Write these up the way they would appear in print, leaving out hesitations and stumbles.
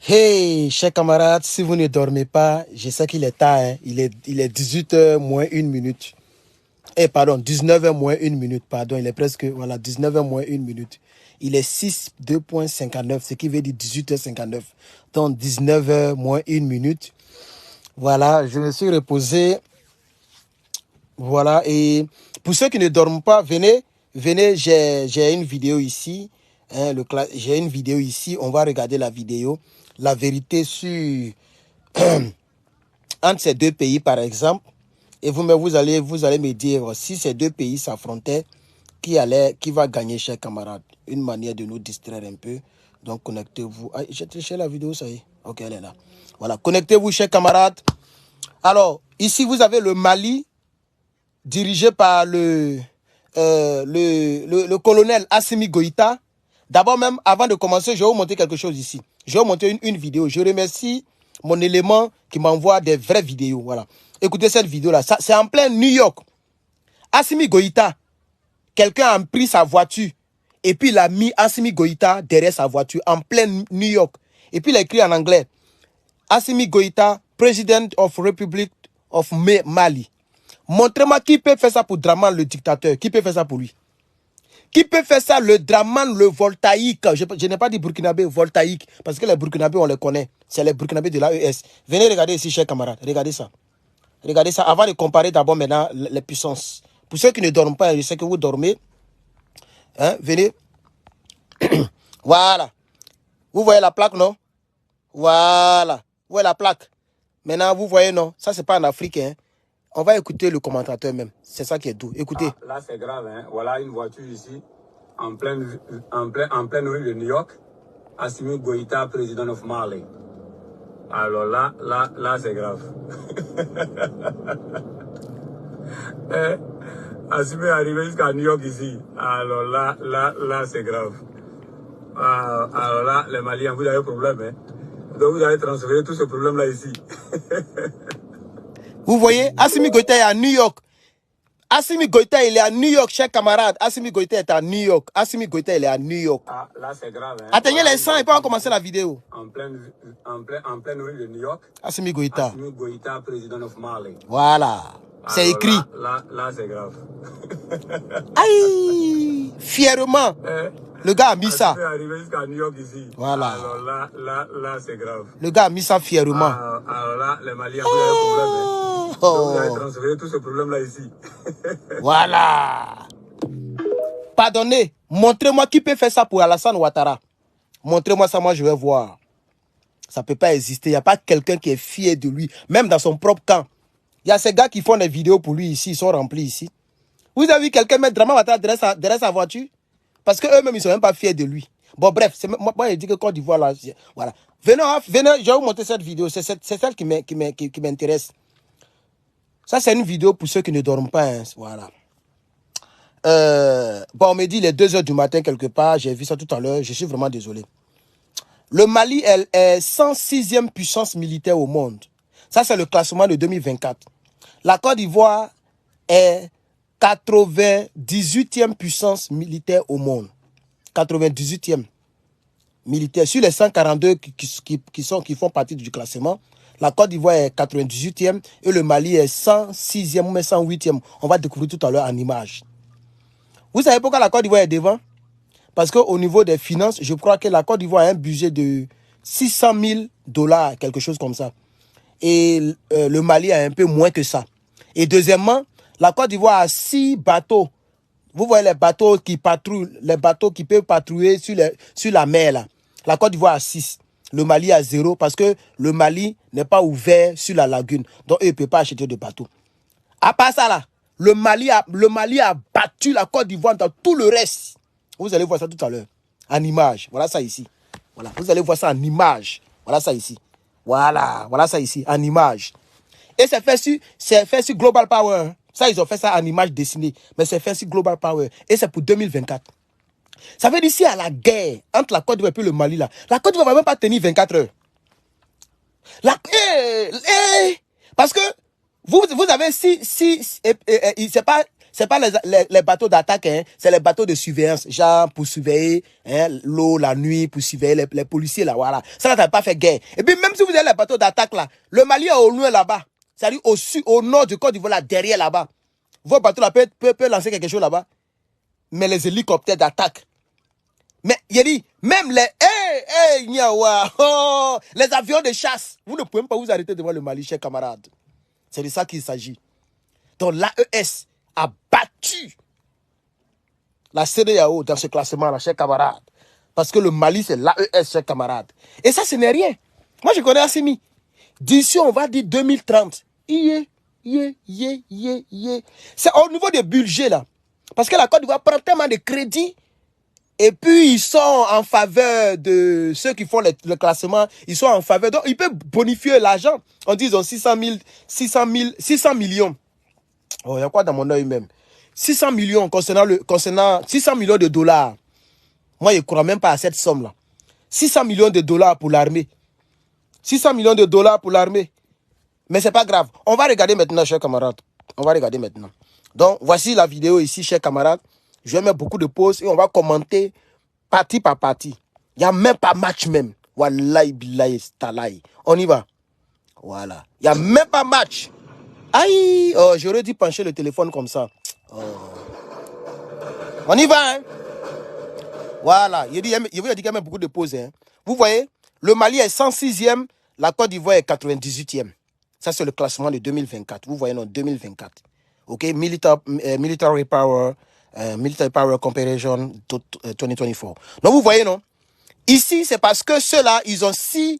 Hey, chers camarades, si vous ne dormez pas, je sais qu'il est tard, hein. Il est 18h moins 1 minute. Pardon, 19h moins 1 minute, pardon, il est presque, voilà, 19h moins 1 minute. Il est 6:59, ce qui veut dire 18h59. Donc, 19h moins 1 minute. Voilà, je me suis reposé. Voilà, et pour ceux qui ne dorment pas, venez, j'ai une vidéo ici. Hein, j'ai une vidéo ici, on va regarder la vidéo. La vérité sur entre ces deux pays, par exemple. Et vous allez me dire, si ces deux pays s'affrontaient, qui va gagner, chers camarades? Une manière de nous distraire un peu. Donc, connectez-vous. Ah, j'ai triché la vidéo, ça y est. Ok, elle est là. Voilà, connectez-vous, chers camarades. Alors, ici, vous avez le Mali, dirigé par le colonel Assimi Goïta. D'abord même, avant de commencer, je vais vous montrer quelque chose ici. Je vais vous montrer une vidéo. Je remercie mon élément qui m'envoie des vraies vidéos. Voilà. Écoutez cette vidéo-là. C'est en plein New York. Assimi Goïta, quelqu'un a pris sa voiture et puis il a mis Assimi Goïta derrière sa voiture en plein New York. Et puis il a écrit en anglais, Assimi Goïta, President of Republic of Mali. Montrez-moi qui peut faire ça pour Draman, le dictateur. Qui peut faire ça pour lui? Qui peut faire ça, le Draman, le voltaïque? Je n'ai pas dit burkinabé, voltaïque. Parce que les burkinabés, on les connaît. C'est les burkinabés de l'AES. Venez regarder ici, chers camarades. Regardez ça. Regardez ça. Avant de comparer d'abord maintenant les puissances. Pour ceux qui ne dorment pas, je sais que vous dormez. Hein, venez. Voilà. Vous voyez la plaque, non? Voilà. Vous voyez la plaque? Maintenant, vous voyez, non? Ça, c'est pas en Afrique, hein. On va écouter le commentateur même. C'est ça qui est doux. Écoutez. Ah, là, c'est grave. Hein? Voilà une voiture ici, en pleine rue de New York. Assimi Goïta, président of Mali. Alors là, c'est grave. Assimi est arrivé jusqu'à New York ici. Alors là, c'est grave. Alors là, les Maliens, vous avez un problème. Hein? Donc vous allez transférer tout ce problème-là ici. Vous voyez, Assimi Goïta est à New York. Assimi Goïta, il est à New York, chers camarades. Assimi Goïta est à New York. Assimi Goïta, il est à New York. Ah, là, c'est grave. Hein? Atteignez les 100 et puis on va commencer la vidéo. En pleine rue de New York. Assimi Goïta. Assimi Goïta, président of Mali. Voilà. C'est écrit. Là, c'est grave. Aïe! Fièrement. Le gars a mis ça. Assimi est arrivé jusqu'à New York ici. Voilà. Alors là, c'est grave. Le gars a mis ça fièrement. Alors là, les Maliens, vous avez un problème. Hein? Donc vous allez transférer tout ce problème-là ici. Voilà. Pardonnez. Montrez-moi qui peut faire ça pour Alassane Ouattara. Montrez-moi ça, moi je vais voir. Ça ne peut pas exister. Il n'y a pas quelqu'un qui est fier de lui, même dans son propre camp. Il y a ces gars qui font des vidéos pour lui ici, ils sont remplis ici. Vous avez vu quelqu'un mettre Draman Ouattara derrière sa voiture? Parce qu'eux-mêmes, ils ne sont même pas fiers de lui. Bon, bref, moi, je dis que Côte d'Ivoire, là, voilà. Venez, je vais vous montrer cette vidéo. C'est celle qui m'intéresse. Ça, c'est une vidéo pour ceux qui ne dorment pas. Hein. Voilà. Bon, on me dit, il est 2h du matin quelque part. J'ai vu ça tout à l'heure. Je suis vraiment désolé. Le Mali est 106e puissance militaire au monde. Ça, c'est le classement de 2024. La Côte d'Ivoire est 98e puissance militaire au monde. 98e militaire. Sur les 142 qui font partie du classement, la Côte d'Ivoire est 98e et le Mali est 106e ou 108e. On va découvrir tout à l'heure en image. Vous savez pourquoi la Côte d'Ivoire est devant? Parce qu'au niveau des finances, je crois que la Côte d'Ivoire a un budget de 600 000 $, quelque chose comme ça. Et le Mali a un peu moins que ça. Et deuxièmement, la Côte d'Ivoire a 6 bateaux. Vous voyez les bateaux qui patrouillent, les bateaux qui peuvent patrouiller sur la mer là. La Côte d'Ivoire a 6. Le Mali a 0 parce que le Mali n'est pas ouvert sur la lagune. Donc, eux ne peuvent pas acheter de bateaux. À part ça là, le Mali a battu la Côte d'Ivoire dans tout le reste. Vous allez voir ça tout à l'heure. En image. Voilà ça ici. Voilà. Vous allez voir ça en image. Voilà ça ici. Voilà. Voilà ça ici. En image. Et c'est fait sur Global Power. Hein. Ça, ils ont fait ça en image dessinée. Mais c'est fait sur Global Power. Et c'est pour 2024. Ça veut dire ici à la guerre entre la Côte d'Ivoire et le Mali là. La Côte d'Ivoire ne va même pas tenir 24 heures. Parce que vous avez c'est C'est pas les bateaux d'attaque, hein, c'est les bateaux de surveillance, genre pour surveiller hein, l'eau la nuit, pour surveiller les policiers là, voilà. Ça là, t'as pas fait guerre. Et puis même si vous avez les bateaux d'attaque là, le Mali est au loin là-bas, c'est-à-dire au sud, au nord du Côte d'Ivoire là, derrière là-bas. Vos bateaux là peut lancer quelque chose là-bas. Mais les hélicoptères d'attaque. Mais il a dit, même les les avions de chasse, vous ne pouvez même pas vous arrêter devant le Mali, chers camarades. C'est de ça qu'il s'agit. Donc l'AES a battu la CEDEAO dans ce classement-là, chers camarades. Parce que le Mali, c'est l'AES, chers camarades. Et ça, ce n'est rien. Moi, je connais Assimi. D'ici, on va dire 2030. C'est au niveau des budgets, là. Parce que la Côte d'Ivoire prend tellement de crédits. Et puis, ils sont en faveur de ceux qui font le classement. Ils sont en faveur. Donc, ils peuvent bonifier l'argent. On dit ils ont 600 millions. Oh, il y a quoi dans mon œil même? 600 millions concernant 600 millions de dollars. Moi, je ne crois même pas à cette somme-là. 600 millions de dollars pour l'armée. 600 millions de dollars pour l'armée. Mais ce n'est pas grave. On va regarder maintenant, chers camarades. On va regarder maintenant. Donc, voici la vidéo ici, chers camarades. Je vais mettre beaucoup de pauses et on va commenter partie par partie. Il n'y a même pas match même. Wallahi billahi talahi. On y va. Voilà. Il n'y a même pas match. Aïe. Oh, j'aurais dû pencher le téléphone comme ça. Oh. On y va. Hein? Voilà. Je vous ai dit qu'il y a même beaucoup de pauses. Hein? Vous voyez, le Mali est 106e, la Côte d'Ivoire est 98e. Ça, c'est le classement de 2024. Vous voyez, non, 2024. OK, military power. Military Power Comparison 2024. Donc vous voyez non. Ici c'est parce que ceux-là ils ont six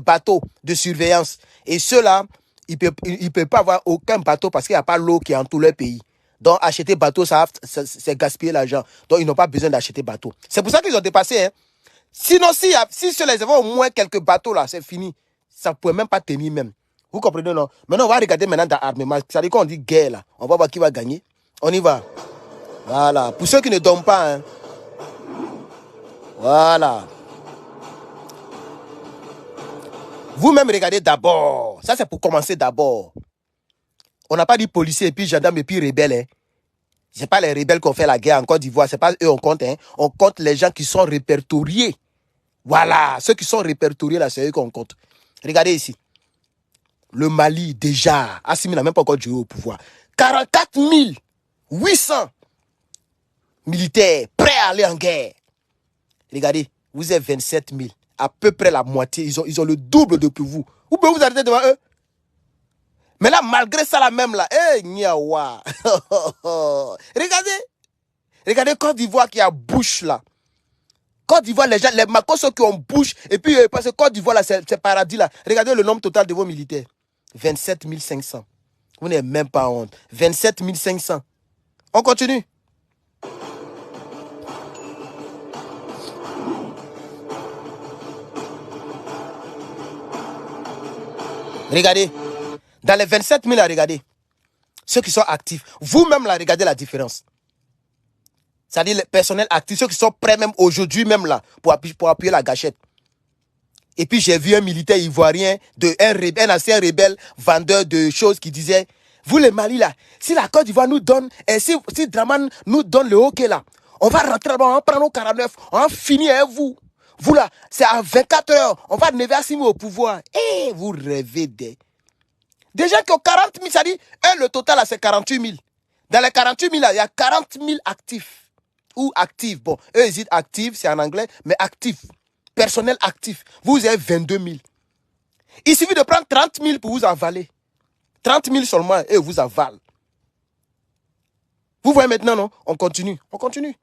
bateaux de surveillance et ceux-là ils peuvent pas avoir aucun bateau parce qu'il n'y a pas l'eau qui est en tout leur pays. Donc acheter bateau c'est gaspiller l'argent. Donc ils n'ont pas besoin d'acheter bateau. C'est pour ça qu'ils ont dépassé. Hein. Sinon si ceux-là ils avaient au moins quelques bateaux là c'est fini. Ça ne pourrait même pas tenir même. Vous comprenez non? Maintenant on va regarder maintenant dans l'armement. C'est-à-dire quand on dit guerre là, on va voir qui va gagner. On y va. Voilà. Pour ceux qui ne dorment pas. Hein. Voilà. Vous-même regardez d'abord. Ça, c'est pour commencer d'abord. On n'a pas dit policiers et puis gendarmes et puis rebelles. Hein. Ce n'est pas les rebelles qui ont fait la guerre en Côte d'Ivoire. Ce n'est pas eux on compte. Hein. On compte les gens qui sont répertoriés. Voilà. Ceux qui sont répertoriés, là, c'est eux qu'on compte. Regardez ici. Le Mali, déjà. Assimi n'a même pas encore joué au pouvoir. 44 800 militaires prêts à aller en guerre. Regardez, vous êtes 27 000. À peu près la moitié. Ils ont le double depuis vous. Vous pouvez vous arrêter devant eux. Mais là, malgré ça, la même là. Niawa. Regardez Côte d'Ivoire qui a bouche là. Côte d'Ivoire, les gens, les Makos qui ont bouche. Et puis, parce que Côte d'Ivoire là, c'est paradis là. Regardez le nombre total de vos militaires. 27 500. Vous n'avez même pas honte. 27 500. On continue. Regardez. Dans les 27 000, là, regardez. Ceux qui sont actifs. Vous-même, là, regardez la différence. C'est-à-dire les personnels actifs, ceux qui sont prêts même aujourd'hui, même là, pour appuyer la gâchette. Et puis, j'ai vu un militaire ivoirien, un ancien rebelle, vendeur de choses qui disait, vous les Mali là, si la Côte d'Ivoire nous donne, et si Draman nous donne le hockey là, on va rentrer là-bas, on va prendre nos 49, on va finir avec vous. Vous là, c'est à 24 heures, on va never Assimi au pouvoir. Et vous rêvez des gens qui ont 40 000, ça dit, le total là, c'est 48 000. Dans les 48 000 là, il y a 40 000 actifs. Ou actifs. Bon, eux ils disent actifs, c'est en anglais, mais actifs. Personnel actif. Vous avez 22 000. Il suffit de prendre 30 000 pour vous avaler. 30 000 seulement, et vous avale. Vous voyez maintenant, non? On continue. On continue.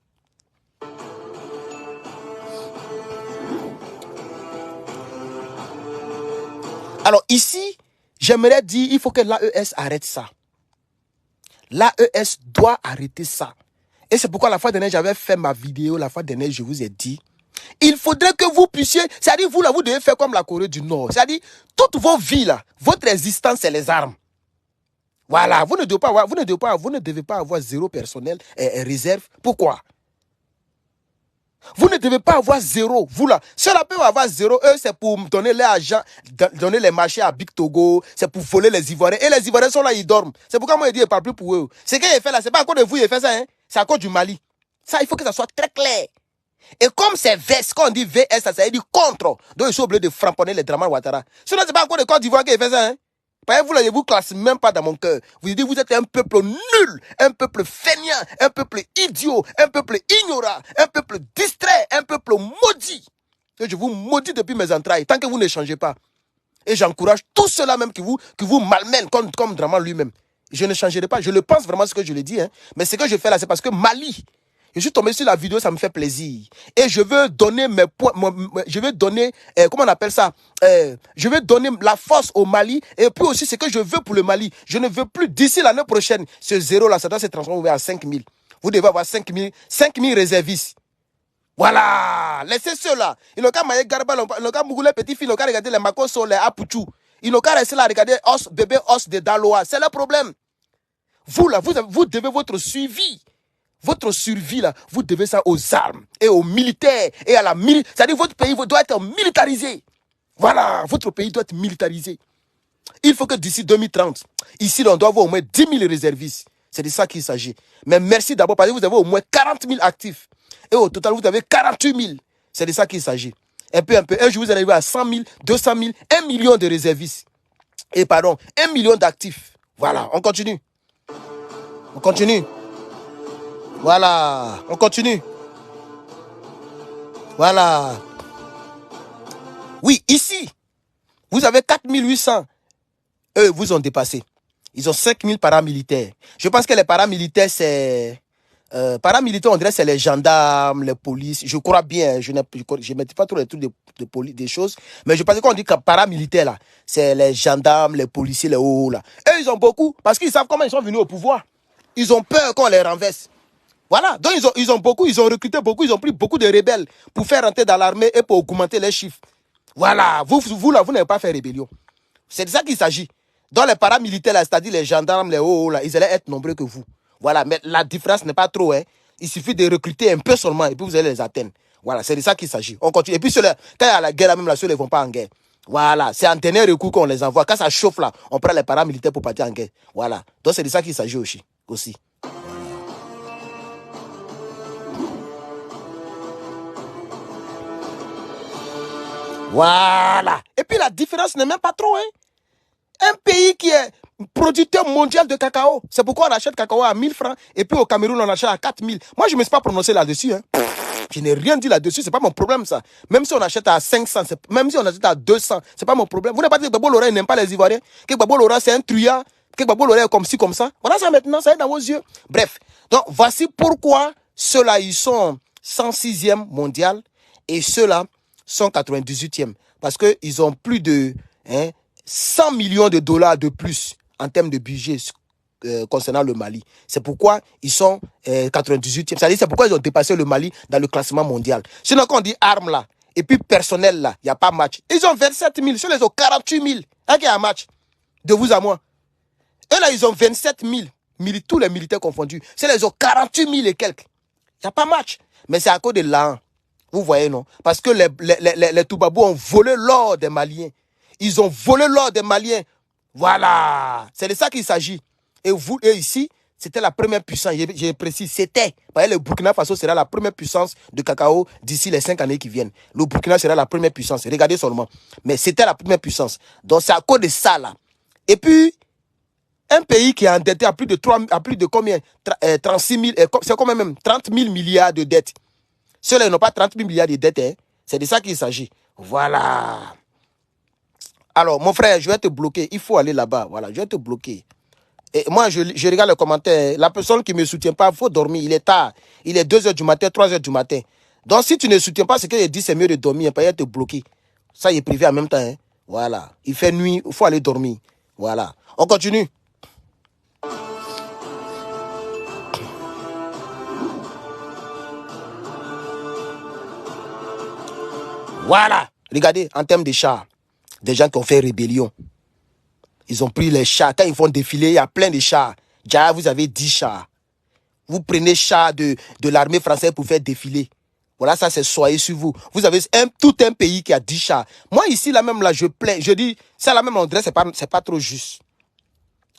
Alors ici, j'aimerais dire, il faut que l'AES arrête ça. L'AES doit arrêter ça. Et c'est pourquoi la fois dernière, j'avais fait ma vidéo, la fois dernière, je vous ai dit, il faudrait que vous puissiez, c'est-à-dire vous là, vous devez faire comme la Corée du Nord. C'est-à-dire, toutes vos vies là, votre existence, c'est les armes. Voilà, vous ne devez pas avoir zéro personnel et réserve. Pourquoi? Vous ne devez pas avoir zéro. Vous là, ceux-là peuvent avoir zéro. Eux, c'est pour donner l'argent, donner les marchés à Big Togo. C'est pour voler les Ivoiriens. Et les Ivoiriens sont là, ils dorment. C'est pourquoi moi, je dis, je ne parle plus pour eux. Ce qu'il fait là, c'est pas à cause de vous, il fait ça. Hein? C'est à cause du Mali. Ça, il faut que ça soit très clair. Et comme c'est VS, quand on dit VS, ça veut dire contre. Donc, ils sont obligés de framponner les Draman Ouattara. Sinon, c'est pas à cause de Côte d'Ivoire qu'il fait ça. Hein? Vous ne vous classez même pas dans mon cœur. Vous dites, vous êtes un peuple nul, un peuple feignant, un peuple idiot, un peuple ignorant, un peuple distrait, un peuple maudit. Et je vous maudis depuis mes entrailles, tant que vous ne changez pas. Et j'encourage tous ceux-là même qui vous malmènent, comme Draman lui-même. Je ne changerai pas. Je le pense vraiment ce que je l'ai dit. Hein. Mais ce que je fais là, c'est parce que Mali, je suis tombé sur la vidéo, ça me fait plaisir. Et je veux donner mes points, je veux donner, comment on appelle ça, je veux donner la force au Mali. Et puis aussi, ce que je veux pour le Mali. Je ne veux plus, d'ici l'année prochaine, ce zéro-là, ça doit se transformer à 5 000. Vous devez avoir 5 000 réservistes. Voilà, laissez ceux-là. Ils n'ont qu'à mailler Garba, ils n'ont qu'à mouler petit fils, ils n'ont qu'à regarder les Makoso, les Apuchou. Ils n'ont qu'à rester là à regarder bébé os de Daloa. C'est le problème. Vous là, vous devez votre suivi. Votre survie, là, vous devez ça aux armes et aux militaires et à la militaire. C'est-à-dire votre pays doit être militarisé. Voilà, votre pays doit être militarisé. Il faut que d'ici 2030, ici, on doit avoir au moins 10 000 réservistes. C'est de ça qu'il s'agit. Mais merci d'abord parce que vous avez au moins 40 000 actifs. Et au total, vous avez 48 000. C'est de ça qu'il s'agit. Un peu. Un jour, vous allez arriver à 100 000, 200 000, 1 million de réservistes. Et pardon, 1 million d'actifs. Voilà, on continue. On continue. Voilà, on continue. Voilà. Oui, ici, vous avez 4800. Eux, vous ont dépassé. Ils ont 5000 paramilitaires. Je pense que les paramilitaires, c'est... paramilitaires, on dirait c'est les gendarmes, les polices. Je crois bien, je ne mets pas trop les trucs des choses. Mais je pense qu'on dit que paramilitaires, là, c'est les gendarmes, les policiers, les hauts, là. Eux, ils ont beaucoup, parce qu'ils savent comment ils sont venus au pouvoir. Ils ont peur qu'on les renverse. Voilà, donc ils ont recruté beaucoup, ils ont pris beaucoup de rebelles pour faire rentrer dans l'armée et pour augmenter les chiffres. Voilà, vous là, vous n'avez pas fait rébellion. C'est de ça qu'il s'agit. Dans les paramilitaires, là, c'est-à-dire les gendarmes, les hauts, là, ils allaient être nombreux que vous. Voilà, mais la différence n'est pas trop. Hein. Il suffit de recruter un peu seulement et puis vous allez les atteindre. Voilà, c'est de ça qu'il s'agit. On continue. Et puis, quand il y a la guerre, même là, ceux-là ne vont pas en guerre. Voilà, c'est en dernier recours qu'on les envoie. Quand ça chauffe là, on prend les paramilitaires pour partir en guerre. Voilà, donc c'est de ça qu'il s'agit aussi. Voilà. Et puis la différence n'est même pas trop. Hein. Un pays qui est producteur mondial de cacao. C'est pourquoi on achète cacao à 1000 francs. Et puis au Cameroun, on achète à 4000. Moi, je ne me suis pas prononcé là-dessus. Hein. Je n'ai rien dit là-dessus. Ce n'est pas mon problème, ça. Même si on achète à 500, même si on achète à 200, ce n'est pas mon problème. Vous n'avez pas dit que Gbagbo Lora n'aime pas les Ivoiriens. Que Gbagbo Lora, c'est un truand. Que Gbagbo Lora est comme ci, comme ça. Voilà ça maintenant, ça est dans vos yeux. Bref. Donc, voici pourquoi ceux-là, ils sont 106e mondial. Et ceux-là, sont 98e parce qu'ils ont plus de 100 millions de dollars de plus en termes de budget concernant le Mali. C'est pourquoi ils sont 98e. C'est-à-dire c'est pourquoi ils ont dépassé le Mali dans le classement mondial. Sinon, quand on dit armes là, et puis personnel là, il n'y a pas match. Ils ont 27 000, ceux-là ils ont 48 000. Hein, qu'il y a un match de vous à moi. Eux là, ils ont 27 000, tous les militaires confondus. Ceux-là, ils ont 48 000 et quelques. Il n'y a pas match. Mais c'est à cause de l'an. Vous voyez, non? Parce que les Toubabous ont volé l'or des Maliens. Ils ont volé l'or des Maliens. Voilà. C'est de ça qu'il s'agit. Et vous, et ici, c'était la première puissance. Je précise, c'était. Le Burkina Faso sera la première puissance de cacao d'ici les 5 années qui viennent. Le Burkina sera la première puissance. Regardez seulement. Mais c'était la première puissance. Donc, c'est à cause de ça, là. Et puis, un pays qui est endetté à plus de combien? 36 000, c'est quand même 30 000 milliards de dettes. Ceux-là n'ont pas 30 000 milliards de dettes. Hein. C'est de ça qu'il s'agit. Voilà. Alors, mon frère, je vais te bloquer. Il faut aller là-bas. Voilà, je vais te bloquer. Et moi, je regarde les commentaires. La personne qui ne me soutient pas, il faut dormir. Il est tard. Il est 2h du matin, 3h du matin. Donc, si tu ne soutiens pas ce que je dis, c'est mieux de dormir. Pas te bloquer. Ça, il est privé en même temps. Hein. Voilà. Il fait nuit. Il faut aller dormir. Voilà. On continue. Voilà. Regardez, en termes de chars, des gens qui ont fait rébellion. Ils ont pris les chars. Quand ils font défiler, il y a plein de chars. Déjà, vous avez 10 chars. Vous prenez chars de l'armée française pour faire défiler. Voilà, ça c'est soyez sur vous. Vous avez tout un pays qui a 10 chars. Moi ici, là même, là, je plains. Je dis, ça là même, on dirait, c'est pas trop juste.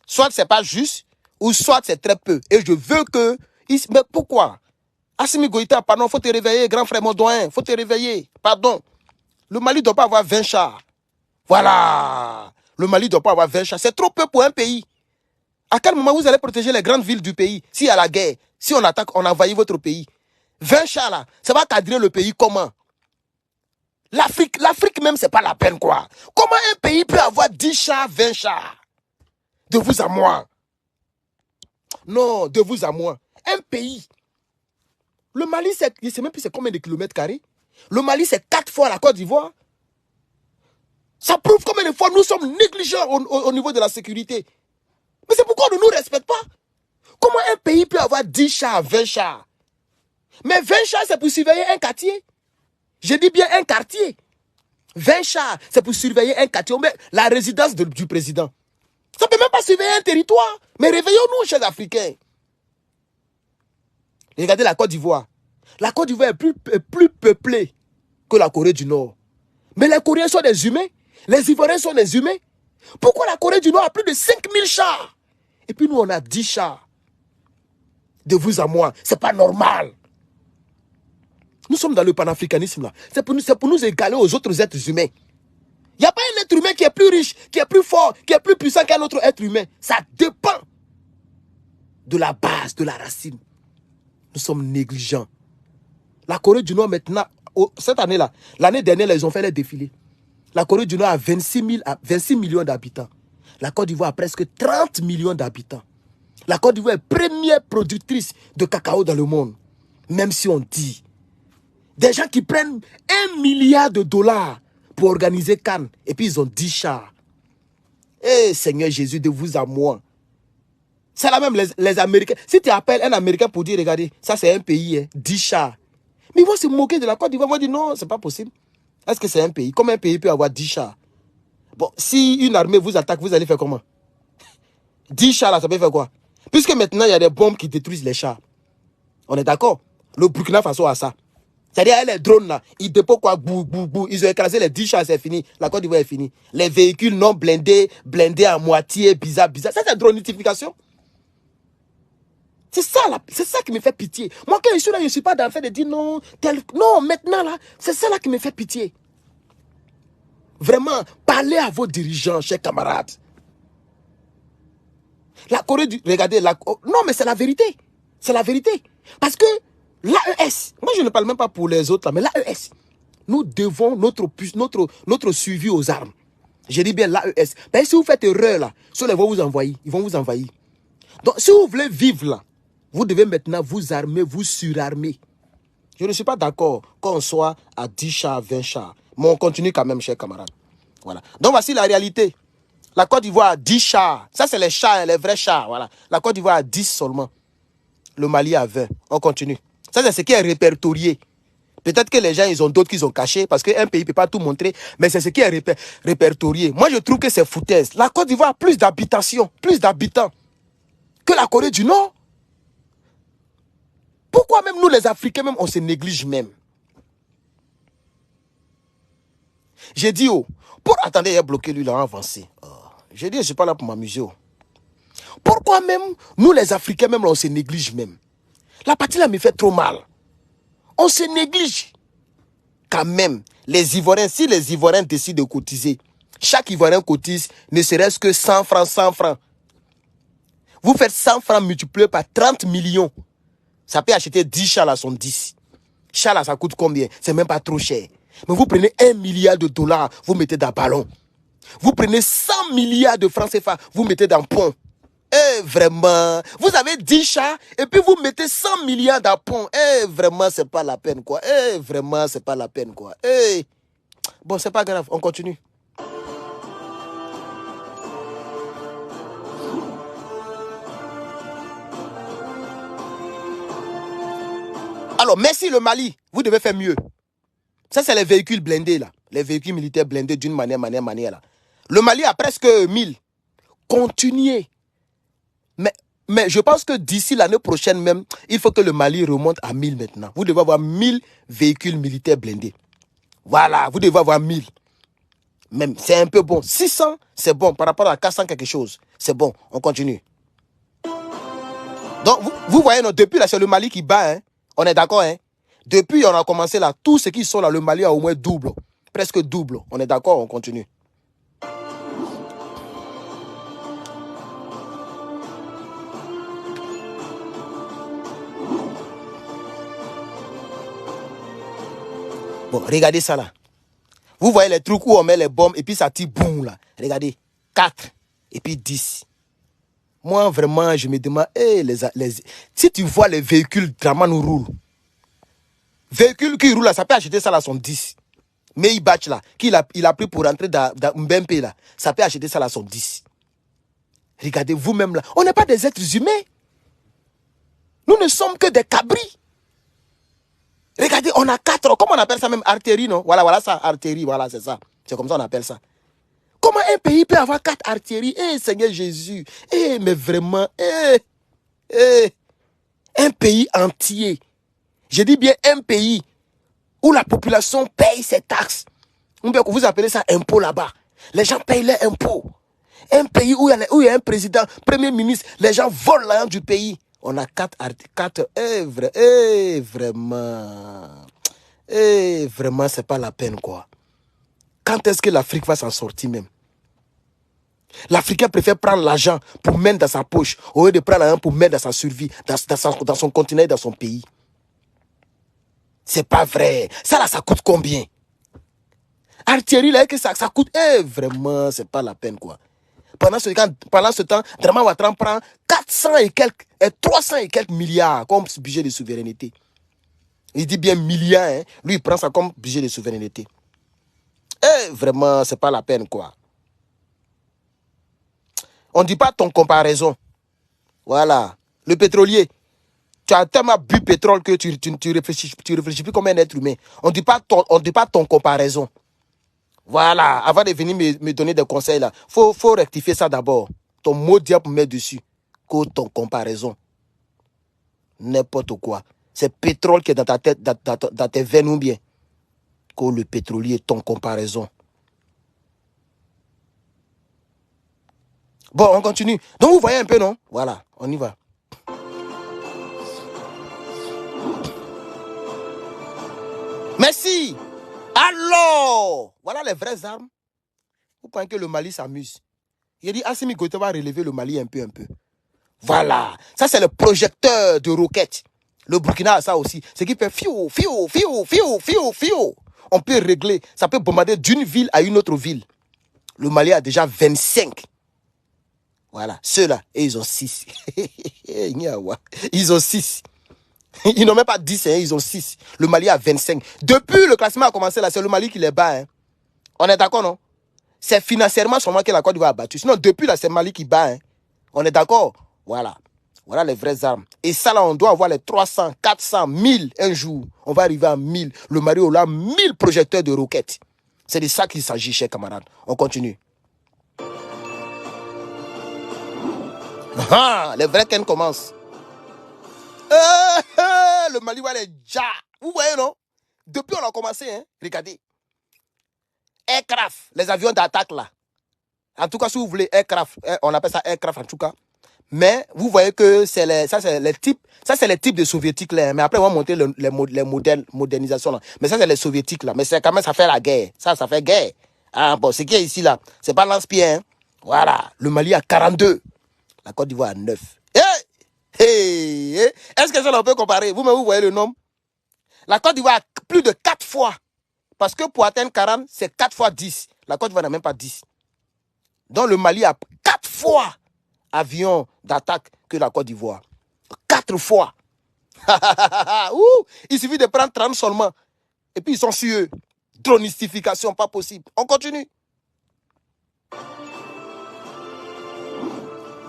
Soit c'est pas juste, ou soit c'est très peu. Et je veux que... Mais pourquoi? Assimi Goïta, pardon, faut te réveiller, grand frère Mondoin, faut te réveiller. Pardon. Le Mali ne doit pas avoir 20 chars. Voilà. Le Mali ne doit pas avoir 20 chars. C'est trop peu pour un pays. À quel moment vous allez protéger les grandes villes du pays? S'il y a la guerre, si on attaque, on envahit votre pays. 20 chars là, ça va cadrer le pays comment? L'Afrique même, c'est pas la peine quoi. Comment un pays peut avoir 10 chars, 20 chars? De vous à moi. Non, de vous à moi. Un pays. Le Mali, je ne sais même plus c'est combien de kilomètres carrés. Le Mali, c'est 4 fois la Côte d'Ivoire. Ça prouve combien de fois nous sommes négligents au niveau de la sécurité. Mais c'est pourquoi on ne nous respecte pas. Comment un pays peut avoir 10 chars, 20 chars? Mais 20 chars, c'est pour surveiller un quartier. Je dis bien un quartier. 20 chars, c'est pour surveiller un quartier. Mais la résidence du président. Ça ne peut même pas surveiller un territoire. Mais réveillons-nous, chers Africains. Regardez la Côte d'Ivoire. La Côte d'Ivoire est plus peuplée que la Corée du Nord. Mais les Coréens sont des humains. Les Ivoiriens sont des humains. Pourquoi la Corée du Nord a plus de 5000 chars? Et puis nous, on a 10 chars. De vous à moi. C'est pas normal. Nous sommes dans le panafricanisme là. C'est pour nous égaler aux autres êtres humains. Il n'y a pas un être humain qui est plus riche, qui est plus fort, qui est plus puissant qu'un autre être humain. Ça dépend de la base, de la racine. Nous sommes négligents. La Corée du Nord maintenant, cette année-là, l'année dernière, ils ont fait les défilés. La Corée du Nord a 26 millions d'habitants. La Côte d'Ivoire a presque 30 millions d'habitants. La Côte d'Ivoire est première productrice de cacao dans le monde. Même si on dit, des gens qui prennent 1 milliard de dollars pour organiser Cannes, et puis ils ont 10 chars. Eh Seigneur Jésus, de vous à moi. C'est la même les Américains. Si tu appelles un Américain pour dire, regardez, ça c'est un pays, hein, 10 chars. Mais ils vont se moquer de la Côte d'Ivoire. Ils vont dire, non, c'est pas possible. Est-ce que c'est un pays? Comment un pays peut avoir 10 chars? Bon, si une armée vous attaque, vous allez faire comment? 10 chars là, ça peut faire quoi? Puisque maintenant, il y a des bombes qui détruisent les chars. On est d'accord? Le Burkina Faso a ça. C'est-à-dire, les drones là, ils déposent quoi? Bou, bou, bou. Ils ont écrasé les 10 chars, c'est fini. La Côte d'Ivoire est finie. Les véhicules non blindés, blindés à moitié, bizarre. Ça, c'est dronification. C'est ça qui me fait pitié. Moi, quand je suis là, je ne suis pas dans le fait de dire non, non, maintenant là, c'est ça là qui me fait pitié. Vraiment, parlez à vos dirigeants, chers camarades. La Corée du... Regardez, non, mais c'est la vérité. C'est la vérité. Parce que l'AES, moi je ne parle même pas pour les autres, là, mais l'AES, nous devons notre suivi aux armes. Je dis bien l'AES. Mais si vous faites erreur là, ceux-là vont vous envahir. Ils vont vous envahir. Donc, si vous voulez vivre là, vous devez maintenant vous armer, vous surarmer. Je ne suis pas d'accord qu'on soit à 10 chars, 20 chars. Mais on continue quand même, chers camarades. Voilà. Donc, voici la réalité. La Côte d'Ivoire a 10 chars. Ça, c'est les chars, les vrais chars. Voilà. La Côte d'Ivoire a 10 seulement. Le Mali a 20. On continue. Ça, c'est ce qui est répertorié. Peut-être que les gens, ils ont d'autres qu'ils ont cachés parce qu'un pays ne peut pas tout montrer. Mais c'est ce qui est répertorié. Moi, je trouve que c'est foutaise. La Côte d'Ivoire a plus d'habitations, plus d'habitants que la Corée du Nord. Pourquoi même nous, les Africains, même, on se néglige même? J'ai dit, oh, attendez, il a bloqué lui, il a avancé. Oh. J'ai dit, je ne suis pas là pour m'amuser. Oh. Pourquoi même, nous, les Africains, même, on se néglige même? La partie là me fait trop mal. On se néglige. Quand même, les Ivoiriens, si les Ivoiriens décident de cotiser, chaque Ivoirien cotise ne serait-ce que 100 francs, 100 francs. Vous faites 100 francs multiplié par 30 millions. Ça peut acheter 10 chars là, sont 10. Chars là, ça coûte combien? C'est même pas trop cher. Mais vous prenez 1 milliard de dollars, vous mettez dans ballon. Vous prenez 100 milliards de francs CFA, vous mettez dans pont. Eh, vraiment. Vous avez 10 chars et puis vous mettez 100 milliards dans pont. Eh, vraiment, c'est pas la peine, quoi. Eh, vraiment, c'est pas la peine, quoi. Eh. Bon, c'est pas grave, on continue. Alors, merci le Mali. Vous devez faire mieux. Ça, c'est les véhicules blindés, là. Les véhicules militaires blindés d'une manière, là. Le Mali a presque 1000. Continuez. Mais Mais je pense que d'ici l'année prochaine même, il faut que le Mali remonte à 1000 maintenant. Vous devez avoir 1000 véhicules militaires blindés. Voilà, vous devez avoir 1000. Même, c'est un peu bon. 600, c'est bon. Par rapport à 400 quelque chose, c'est bon. On continue. Donc, vous voyez, non, depuis là, c'est le Mali qui bat. Hein. On est d'accord, hein. Depuis, on a commencé là. Tous ceux qui sont là, le Mali a au moins double. Presque double. On est d'accord, on continue. Bon, regardez ça là. Vous voyez les trucs où on met les bombes et puis ça tire boum là. Regardez. 4 et puis 10. Moi, vraiment, je me demande, si tu vois les véhicules Draman roulent, véhicules qui roulent là, ça peut acheter ça là, son 10. Mais il batch là, il a pris pour rentrer dans Mbempe là, ça peut acheter ça là, son 10. Regardez vous-même là, on n'est pas des êtres humains. Nous ne sommes que des cabris. Regardez, on a 4, comment on appelle ça même, artillerie, non? Voilà ça, artillerie, voilà, c'est ça. C'est comme ça on appelle ça. Comment un pays peut avoir 4 artilleries? Seigneur Jésus, mais vraiment, un pays entier. Je dis bien un pays où la population paye ses taxes. Vous appelez ça impôt là-bas. Les gens payent leurs impôts. Un pays où il y a un président, premier ministre, les gens volent l'argent du pays. On a 4 œuvres. Vraiment, c'est pas la peine, quoi. Quand est-ce que l'Afrique va s'en sortir même? L'Africain préfère prendre l'argent pour mettre dans sa poche au lieu de prendre l'argent pour mettre dans sa survie, dans son continent et dans son pays. C'est pas vrai. Ça là, ça coûte combien? Artillerie là, que ça coûte, vraiment, c'est pas la peine, quoi. Pendant ce temps, Draman Ouattara prend 400 et quelques, 300 et quelques milliards comme budget de souveraineté. Il dit bien milliards, hein. Lui, il prend ça comme budget de souveraineté. Vraiment, c'est pas la peine, quoi. On ne dit pas ton comparaison. Voilà. Le pétrolier, tu as tellement bu pétrole que tu réfléchis plus comme un être humain. On ne dit pas ton comparaison. Voilà. Avant de venir me donner des conseils, là, faut rectifier ça d'abord. Ton mot diable pour mettre dessus. Que ton comparaison. N'importe quoi. C'est pétrole qui est dans ta tête, dans tes veines ou bien. Que le pétrolier, ton comparaison. Bon, on continue. Donc, vous voyez un peu, non? Voilà, on y va. Merci. Alors, voilà les vraies armes. Vous pensez que le Mali s'amuse? Il a dit, Assimi Goïta va relever le Mali un peu. Voilà. Ça, c'est le projecteur de roquettes. Le Burkina a ça aussi. C'est qui fait fiou. On peut régler. Ça peut bombarder d'une ville à une autre ville. Le Mali a déjà 25. Voilà. Ceux-là, et ils ont 6. Ils ont 6. Ils n'ont même pas 10, hein, ils ont 6. Le Mali a 25. Depuis le classement a commencé là, c'est le Mali qui les bat. Hein. On est d'accord, non? C'est financièrement seulement que la Côte d'Ivoire a battu. Sinon, depuis là, c'est le Mali qui bat. Hein. On est d'accord? Voilà. Voilà les vraies armes. Et ça là, on doit avoir les 300, 400, 1000 un jour. On va arriver à 1000. Le Mali a 1000 projecteurs de roquettes. C'est de ça qu'il s'agit, chers camarades. On continue. Les vrais Ken commencent. Le Mali va les ja. Vous voyez, non? Depuis, on a commencé, hein? Regardez. Aircraft, les avions d'attaque, là. En tout cas, si vous voulez aircraft, on appelle ça aircraft, en tout cas. Mais vous voyez que c'est les types de soviétiques, là. Mais après, on va monter les modèles, modernisation, là. Mais ça, c'est les soviétiques, là. Mais c'est quand même, ça fait la guerre. Ça fait guerre. Ah, bon, ce qui est ici, là, c'est pas lance-pied, hein? Voilà. Le Mali a 42. La Côte d'Ivoire a 9. Est-ce que ça on peut comparer? Vous-même, vous voyez le nombre? La Côte d'Ivoire a plus de 4 fois. Parce que pour atteindre 40, c'est 4 fois 10. La Côte d'Ivoire n'a même pas 10. Donc le Mali a 4 fois avion d'attaque que la Côte d'Ivoire. 4 fois. Il suffit de prendre 30 seulement. Et puis ils sont sur eux. Dronistification, pas possible. On continue.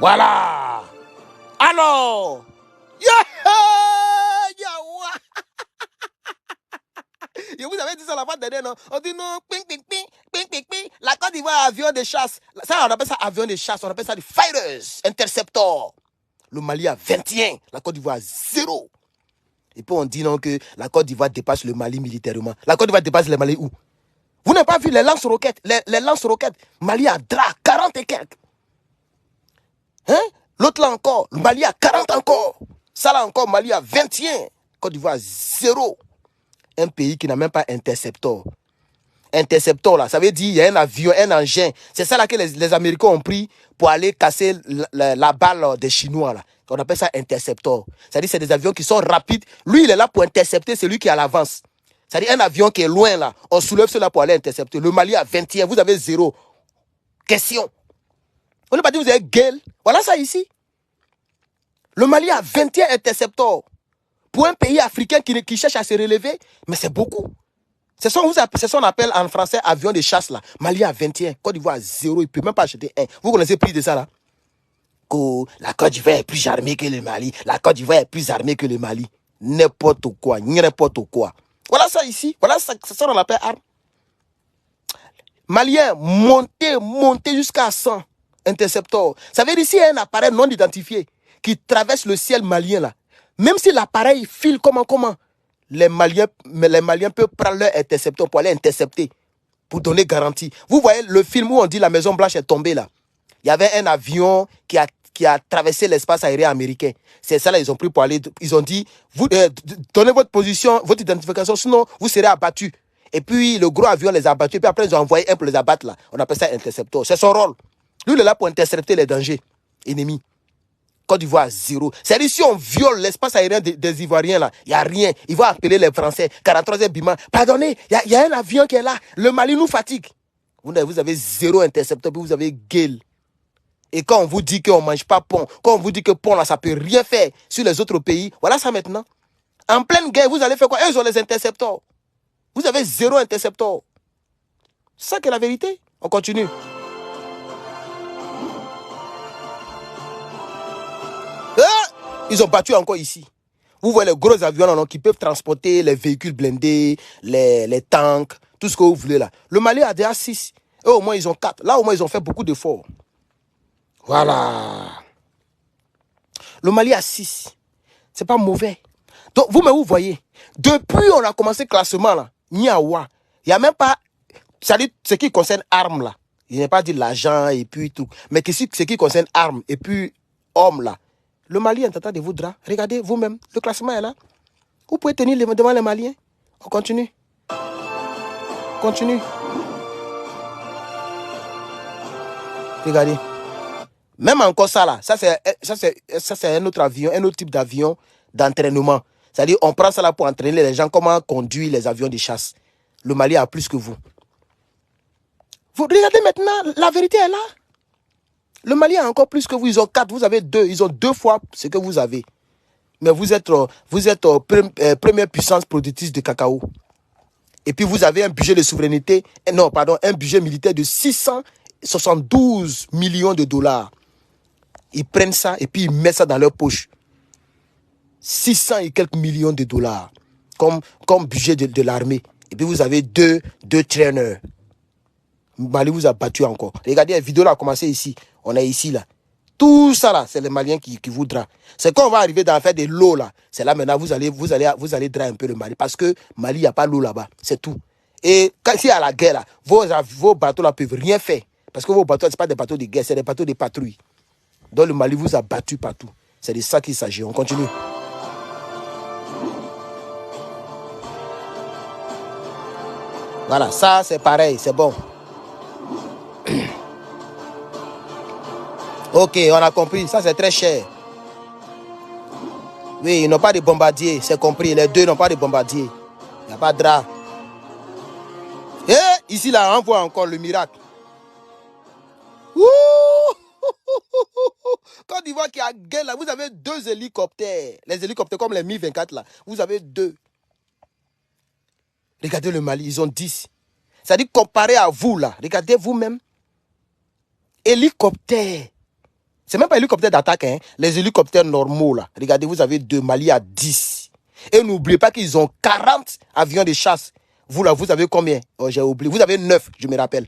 Voilà. Alors. Et vous avez dit ça la fois dernière, non? On dit non, ping. La Côte d'Ivoire a avion de chasse. Ça, on appelle ça avion de chasse. On appelle ça des fighters, interceptors. Le Mali a 21. La Côte d'Ivoire a 0. Et puis on dit non que la Côte d'Ivoire dépasse le Mali militairement. La Côte d'Ivoire dépasse le Mali où? Vous n'avez pas vu les lance-roquettes? Les lance-roquettes. Mali a 40 et quelques. Hein? L'autre là encore, le Mali a 40 encore. Ça là encore, Mali a 21. Côte d'Ivoire a 0. Un pays qui n'a même pas intercepteur. Intercepteur là, ça veut dire il y a un avion, un engin. C'est ça là que les Américains ont pris pour aller casser la balle des Chinois là. On appelle ça intercepteur. C'est-à-dire c'est des avions qui sont rapides. Lui il est là pour intercepter celui qui est à l'avance. C'est-à-dire un avion qui est loin là, on soulève cela pour aller intercepter. Le Mali a 21, vous avez 0. Question. On ne pas dit vous avez gueule. Voilà ça ici. Le Mali a 21 intercepteurs. Pour un pays africain qui cherche à se relever, mais c'est beaucoup. C'est ce qu'on appelle en français avion de chasse là. Mali a 21, Côte d'Ivoire a 0, il ne peut même pas acheter un. Vous connaissez le prix de ça là? Que la Côte d'Ivoire est plus armée que le Mali. La Côte d'Ivoire est plus armée que le Mali. N'importe quoi, n'importe quoi. Voilà ça ici, voilà ça, c'est ça qu'on appelle arme. Malien, montez jusqu'à 100 intercepteurs. Ça veut dire ici il y a un appareil non identifié qui traverse le ciel malien là. Même si l'appareil file comment, les Maliens peuvent prendre leur intercepteur pour aller intercepter, pour donner garantie. Vous voyez le film où on dit la Maison Blanche est tombée là. Il y avait un avion qui a traversé l'espace aérien américain. C'est ça là, ils ont pris pour aller, ils ont dit, vous donnez votre position, votre identification, sinon vous serez abattus. Et puis le gros avion les a abattus, et puis après ils ont envoyé un pour les abattre là. On appelle ça intercepteur. C'est son rôle. Lui il est là pour intercepter les dangers ennemis. Côte d'Ivoire 0. C'est-à-dire si on viole l'espace aérien des Ivoiriens là, il n'y a rien. Ils vont appeler les Français. 43e Bima. Pardonnez, il y a un avion qui est là. Le Mali nous fatigue. Vous avez 0 intercepteur, puis vous avez gueule. Et quand on vous dit qu'on ne mange pas pont, quand on vous dit que pont là, ça ne peut rien faire sur les autres pays, voilà ça maintenant. En pleine guerre, vous allez faire quoi? Eux, ils ont les intercepteurs. Vous avez 0 intercepteur. C'est ça qui est la vérité. On continue. Ils ont battu encore ici. Vous voyez les gros avions là, qui peuvent transporter les véhicules blindés, les tanks, tout ce que vous voulez là. Le Mali a déjà 6. Eux au moins ils ont 4. Là au moins ils ont fait beaucoup d'efforts. Voilà. Le Mali a 6. C'est pas mauvais. Donc vous-même vous voyez. Depuis on a commencé le classement là, Niawa. Il n'y a même pas. C'est-à-dire ce qui concerne armes là. Il n'y a pas dit l'argent et puis tout. Mais ce qui concerne armes et puis hommes là. Le Mali est en train de vous draper. Regardez vous-même, le classement est là. Vous pouvez tenir devant les Maliens. On continue. Continue. Regardez. Même encore ça là, ça c'est un autre avion, un autre type d'avion d'entraînement. C'est-à-dire on prend ça là pour entraîner les gens comment conduire les avions de chasse. Le Mali a plus que vous. Vous regardez maintenant, la vérité est là. Le Mali a encore plus que vous. Ils ont 4, vous avez 2. Ils ont 2 fois ce que vous avez. Mais vous êtes première puissance productrice de cacao. Et puis vous avez un budget de souveraineté, un budget militaire de 672 millions de dollars. Ils prennent ça et puis ils mettent ça dans leur poche. 600 et quelques millions de dollars comme budget de l'armée. Et puis vous avez deux traîneurs. Mali vous a battu encore. Regardez, la vidéo là a commencé ici. On est ici là. Tout ça là, c'est les Maliens qui voudra. C'est quand on va arriver dans l'affaire de l'eau là. C'est là maintenant vous allez drainer un peu le Mali. Parce que Mali, il n'y a pas l'eau là-bas. C'est tout. Et quand il y a la guerre là, vos bateaux là peuvent rien faire. Parce que vos bateaux, ce pas des bateaux de guerre, c'est des bateaux de patrouille. Donc le Mali vous a battu partout. C'est de ça qu'il s'agit. On continue. Voilà, ça c'est pareil, c'est bon. Ok, on a compris. Ça, c'est très cher. Oui, ils n'ont pas de bombardier. C'est compris. Les deux n'ont pas de bombardier. Il n'y a pas de drap. Et ici, là, on voit encore le miracle. Ouh! Côte d'Ivoire qui a gueule, là, vous avez 2 hélicoptères. Les hélicoptères comme les Mi-24, là. Vous avez 2. Regardez le Mali, ils ont 10. C'est-à-dire, comparé à vous, là, regardez vous-même. Hélicoptère. C'est même pas hélicoptère d'attaque, hein. Les hélicoptères normaux, là. Regardez, vous avez 2, Mali à 10. Et n'oubliez pas qu'ils ont 40 avions de chasse. Vous, là, vous avez combien? Oh, j'ai oublié. Vous avez 9, je me rappelle.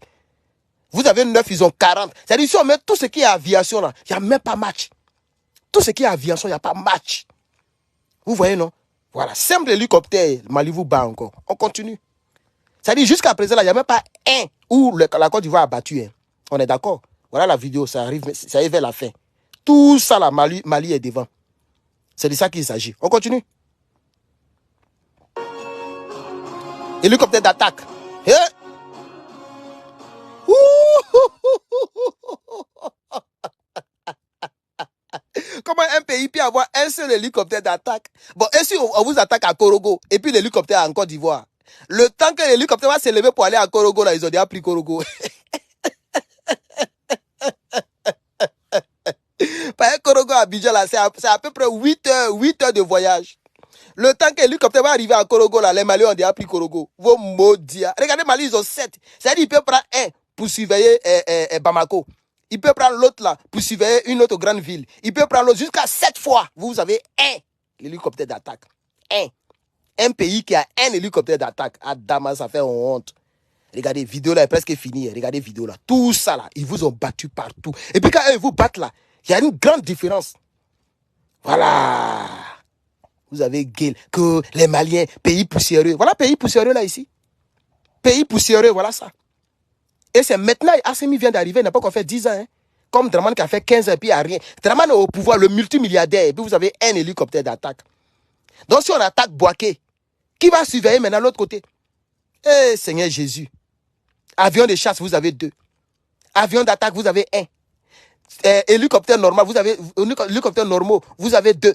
Vous avez 9, ils ont 40. C'est-à-dire, si on met tout ce qui est aviation, là, il n'y a même pas match. Tout ce qui est aviation, il n'y a pas match. Vous voyez, non? Voilà, simple hélicoptère, Mali vous bat encore. On continue. C'est-à-dire, jusqu'à présent, il n'y a même pas un où la Côte d'Ivoire a battu. Hein. On est d'accord? Voilà la vidéo, ça arrive vers la fin. Tout ça, là, Mali est devant. C'est de ça qu'il s'agit. On continue. Hélicoptère d'attaque. Eh? Comment un pays peut avoir un seul hélicoptère d'attaque? Bon, et si on vous attaque à Korogo, et puis l'hélicoptère en Côte d'Ivoire, le temps que l'hélicoptère va s'élever pour aller à Korogo, là, ils ont déjà pris Korogo. Par Korogo à Abidjan, là, c'est à peu près 8 heures de voyage. Le temps que l'hélicoptère va arriver à Korogo, là, les Maliens ont déjà pris Korogo. Vos maudits. Regardez, Mali, ils ont 7. C'est-à-dire, ils peuvent prendre un pour surveiller Bamako. Il peut prendre l'autre là pour surveiller une autre grande ville. Il peut prendre l'autre jusqu'à 7 fois. Vous avez un hélicoptère d'attaque. Un pays qui a un hélicoptère d'attaque. À Damas, ça fait honte. Regardez, vidéo là est presque finie. Regardez, vidéo là. Tout ça là, ils vous ont battu partout. Et puis quand ils vous battent là, il y a une grande différence. Voilà. Vous avez gueule que les Maliens, pays poussiéreux. Voilà, pays poussiéreux là ici. Pays poussiéreux, voilà ça. Et c'est maintenant, Assimi vient d'arriver, il n'a pas encore fait 10 ans. Hein. Comme Draman qui a fait 15 ans, et puis il n'y a rien. Draman est au pouvoir, le multimilliardaire, et puis vous avez un hélicoptère d'attaque. Donc si on attaque Boaké, qui va surveiller maintenant l'autre côté? Eh, Seigneur Jésus. Avion de chasse, vous avez 2. Avion d'attaque, vous avez 1. Hélicoptère normal, vous avez hélicoptère normaux, vous avez 2.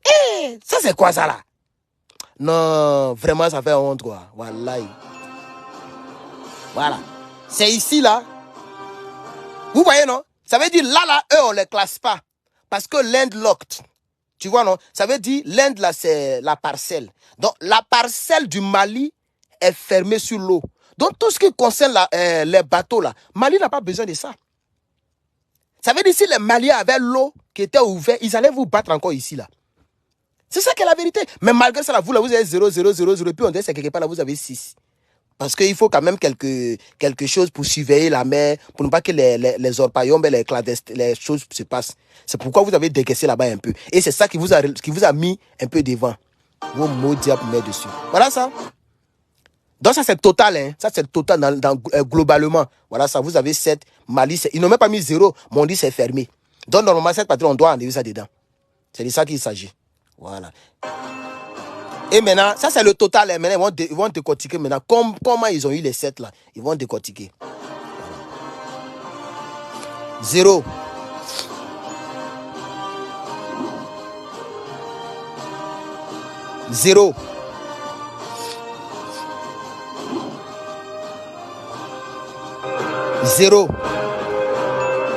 Eh, ça c'est quoi ça là? Non, vraiment ça fait honte quoi. Wallahi. Voilà. C'est ici, là. Vous voyez, non? Ça veut dire, là, eux, on ne les classe pas. Parce que landlocked. Tu vois, non? Ça veut dire, land, là, c'est la parcelle. Donc, la parcelle du Mali est fermée sur l'eau. Donc, tout ce qui concerne les bateaux, là, Mali n'a pas besoin de ça. Ça veut dire, si les Maliens avaient l'eau qui était ouverte, ils allaient vous battre encore ici, là. C'est ça qui est la vérité. Mais malgré ça, là, vous avez 0, 0, 0, 0. Et puis, on dit, c'est quelque part, là, vous avez 6. Parce qu'il faut quand même quelque chose pour surveiller la mer, pour ne pas que les orpaillons, les choses se passent. C'est pourquoi vous avez décaissé là-bas un peu. Et c'est ça qui vous a mis un peu devant. Vos mots diables mettent dessus. Voilà ça. Donc ça c'est total. Hein. Ça c'est total globalement. Voilà ça. Vous avez 7. Mali, ils n'ont même pas mis 0. Mais on dit c'est fermé. Donc normalement, cette patrie, on doit enlever ça dedans. C'est de ça qu'il s'agit. Voilà. Et maintenant, ça c'est le total. Hein. Maintenant, ils vont décortiquer maintenant. Comment ils ont eu les 7 là. Ils vont décortiquer. 0. 0. 0.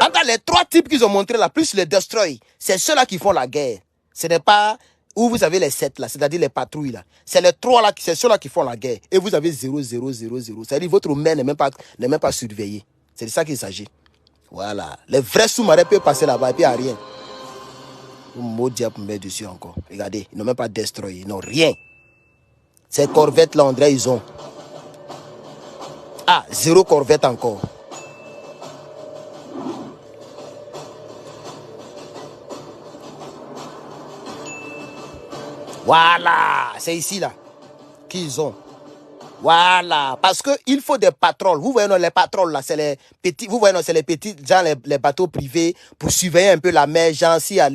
Entre les 3 types qu'ils ont montré là, plus les destroy, c'est ceux-là qui font la guerre. Ce n'est pas où vous avez les 7 là, c'est-à-dire les patrouilles là. C'est les 3 là, c'est ceux-là qui font la guerre. Et vous avez 0, 0, 0, 0. C'est-à-dire votre mer n'est même pas surveillée. C'est de ça qu'il s'agit. Voilà. Les vrais sous-marins peuvent passer là-bas et puis il n'y a rien. Mot diable met dessus encore. Regardez, ils n'ont même pas destroy, ils n'ont rien. Ces corvettes là, André, ils ont. Ah, 0 corvette encore. Voilà, c'est ici là qu'ils ont. Voilà, parce qu'il faut des patrols. Vous voyez, non, les patrols là, c'est les petits. Vous voyez, non, c'est les petits gens, les bateaux privés pour surveiller un peu la mer. Genre, s'il y a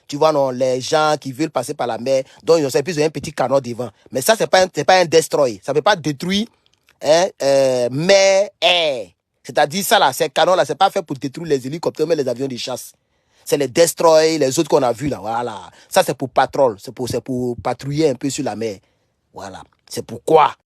tu vois, non, les gens qui veulent passer par la mer, donc ils ont un petit canon devant. Mais ça, c'est pas un destroy. Ça ne peut pas détruire mer, air. C'est-à-dire ça là, ces canons là, c'est pas fait pour détruire les hélicoptères, mais les avions de chasse. C'est les destroy, les autres qu'on a vus là, voilà. Ça c'est pour patrol, c'est pour patrouiller un peu sur la mer. Voilà. C'est pourquoi